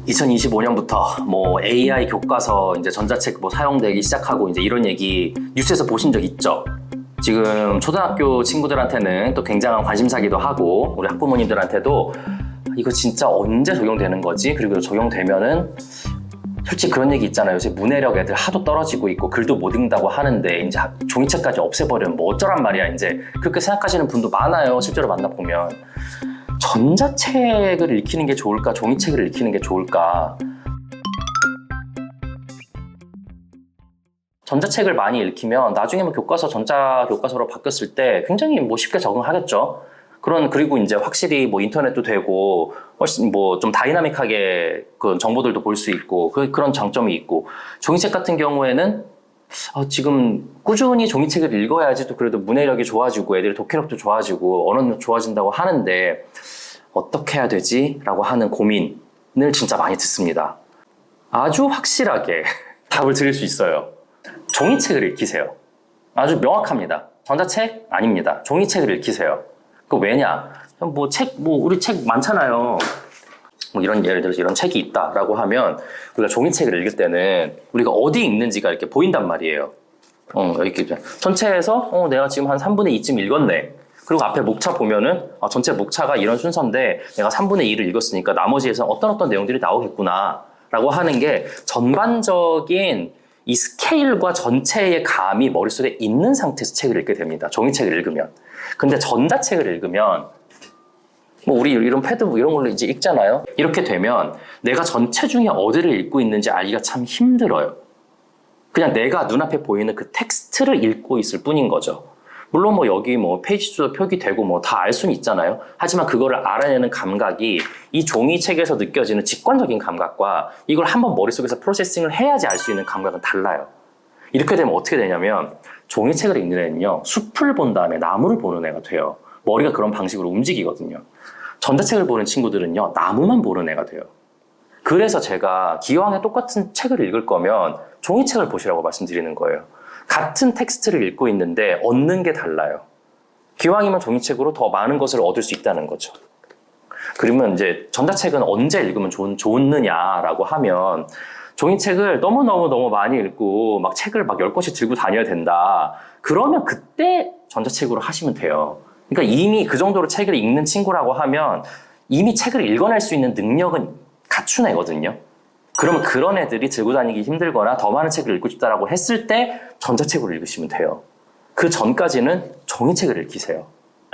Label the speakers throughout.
Speaker 1: 2025년부터 뭐 AI 교과서 이제 전자책 뭐 사용되기 시작하고 이제 이런 얘기 뉴스에서 보신 적 있죠? 지금 초등학교 친구들한테는 또 굉장한 관심사기도 하고 우리 학부모님들한테도 이거 진짜 언제 적용되는 거지? 그리고 적용되면은 솔직히 그런 얘기 있잖아요. 요새 문해력 애들 하도 떨어지고 있고 글도 못 읽는다고 하는데 이제 종이책까지 없애버리면 뭐 어쩌란 말이야. 이제 그렇게 생각하시는 분도 많아요. 실제로 만나보면. 전자책을 읽히는 게 좋을까? 종이책을 읽히는 게 좋을까? 전자책을 많이 읽히면 나중에 뭐 교과서, 전자 교과서로 바뀌었을 때 굉장히 뭐 쉽게 적응하겠죠. 그리고 이제 확실히 뭐 인터넷도 되고 훨씬 뭐 좀 다이나믹하게 그 정보들도 볼 수 있고 그런 장점이 있고, 종이책 같은 경우에는 지금 꾸준히 종이책을 읽어야지 또 그래도 문해력이 좋아지고 애들의 독해력도 좋아지고 언어도 좋아진다고 하는데 어떻게 해야 되지? 라고 하는 고민을 진짜 많이 듣습니다. 아주 확실하게 답을 드릴 수 있어요. 종이책을 읽히세요. 아주 명확합니다. 전자책 아닙니다. 종이책을 읽히세요. 그 왜냐? 우리 책 많잖아요. 뭐 예를 들어서 이런 책이 있다라고 하면 우리가 종이책을 읽을 때는 우리가 어디 읽는지가 이렇게 보인단 말이에요. 이렇게 전체에서 내가 지금 한 3분의 2쯤 읽었네. 그리고 앞에 목차 보면은 전체 목차가 이런 순서인데 내가 3분의 2를 읽었으니까 나머지에서 어떤 내용들이 나오겠구나 라고 하는 게 전반적인 이 스케일과 전체의 감이 머릿속에 있는 상태에서 책을 읽게 됩니다. 종이책을 읽으면. 근데 전자책을 읽으면 뭐 우리 이런 패드 뭐 이런 걸로 이제 읽잖아요. 이렇게 되면 내가 전체 중에 어디를 읽고 있는지 알기가 참 힘들어요. 그냥 내가 눈앞에 보이는 그 텍스트를 읽고 있을 뿐인 거죠. 물론 뭐 여기 뭐 페이지 수도 표기되고 뭐 다 알 수는 있잖아요. 하지만 그거를 알아내는 감각이 이 종이책에서 느껴지는 직관적인 감각과 이걸 한번 머릿속에서 프로세싱을 해야지 알 수 있는 감각은 달라요. 이렇게 되면 어떻게 되냐면 종이책을 읽는 애는요, 숲을 본 다음에 나무를 보는 애가 돼요. 머리가 그런 방식으로 움직이거든요. 전자책을 보는 친구들은요, 나무만 보는 애가 돼요. 그래서 제가 기왕에 똑같은 책을 읽을 거면 종이책을 보시라고 말씀드리는 거예요. 같은 텍스트를 읽고 있는데 얻는 게 달라요. 기왕이면 종이책으로 더 많은 것을 얻을 수 있다는 거죠. 그러면 이제 전자책은 언제 읽으면 좋느냐라고 하면 종이책을 너무 많이 읽고 막 책을 막 10권씩 들고 다녀야 된다. 그러면 그때 전자책으로 하시면 돼요. 그러니까 이미 그 정도로 책을 읽는 친구라고 하면 이미 책을 읽어낼 수 있는 능력은 갖춘 애거든요. 그러면 그런 애들이 들고 다니기 힘들거나 더 많은 책을 읽고 싶다라고 했을 때 전자책으로 읽으시면 돼요. 그 전까지는 종이책을 읽히세요.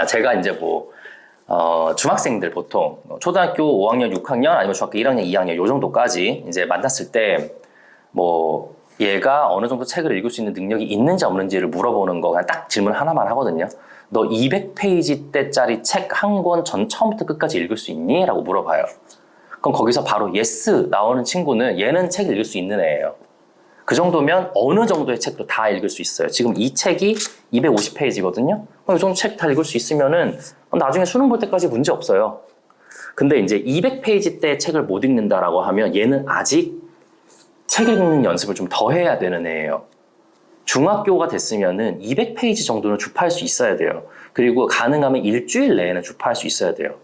Speaker 1: 제가 이제 중학생들 보통 초등학교 5학년, 6학년 아니면 중학교 1학년, 2학년 요 정도까지 이제 만났을 때 얘가 어느 정도 책을 읽을 수 있는 능력이 있는지 없는지를 물어보는 거 그냥 딱 질문 하나만 하거든요. 너 200페이지대짜리 책 한 권 처음부터 끝까지 읽을 수 있니? 라고 물어봐요. 그럼 거기서 바로 yes 나오는 친구는 얘는 책을 읽을 수 있는 애예요. 그 정도면 어느 정도의 책도 다 읽을 수 있어요. 지금 이 책이 250페이지거든요. 그럼 이 정도 책 다 읽을 수 있으면은 나중에 수능 볼 때까지 문제 없어요. 근데 이제 200페이지대 책을 못 읽는다라고 하면 얘는 아직 책 읽는 연습을 좀 더 해야 되는 애예요. 중학교가 됐으면은 200페이지 정도는 주파할 수 있어야 돼요. 그리고 가능하면 일주일 내에는 주파할 수 있어야 돼요.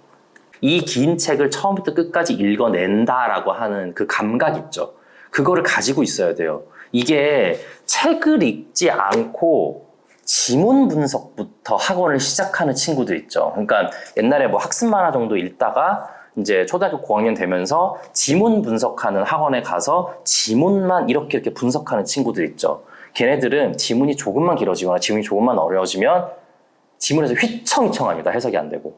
Speaker 1: 이 긴 책을 처음부터 끝까지 읽어낸다라고 하는 그 감각 있죠. 그거를 가지고 있어야 돼요. 이게 책을 읽지 않고 지문 분석부터 학원을 시작하는 친구들 있죠. 그러니까 옛날에 학습 만화 정도 읽다가 이제 초등학교 고학년 되면서 지문 분석하는 학원에 가서 지문만 이렇게 분석하는 친구들 있죠. 걔네들은 지문이 조금만 길어지거나 지문이 조금만 어려워지면 지문에서 휘청휘청합니다. 해석이 안 되고.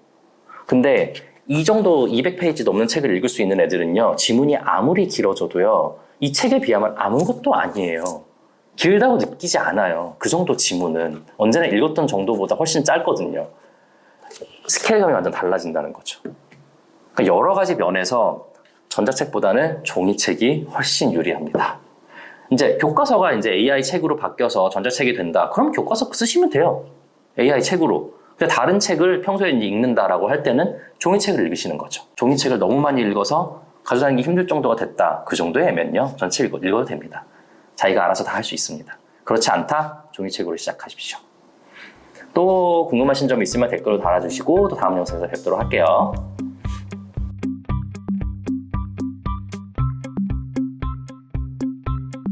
Speaker 1: 근데 이 정도 200페이지 넘는 책을 읽을 수 있는 애들은요, 지문이 아무리 길어져도요, 이 책에 비하면 아무것도 아니에요. 길다고 느끼지 않아요. 그 정도 지문은 언제나 읽었던 정도보다 훨씬 짧거든요. 스케일감이 완전 달라진다는 거죠. 그러니까 여러 가지 면에서 전자책보다는 종이책이 훨씬 유리합니다. 이제 교과서가 이제 AI 책으로 바뀌어서 전자책이 된다. 그럼 교과서 쓰시면 돼요. AI 책으로. 근데 다른 책을 평소에 이제 읽는다라고 할 때는 종이책을 읽으시는 거죠. 종이책을 너무 많이 읽어서 가져다니기 힘들 정도가 됐다. 그 정도에 애면요, 전체 읽어도 됩니다. 자기가 알아서 다 할 수 있습니다. 그렇지 않다? 종이책으로 시작하십시오. 또 궁금하신 점 있으면 댓글로 달아주시고 또 다음 영상에서 뵙도록 할게요.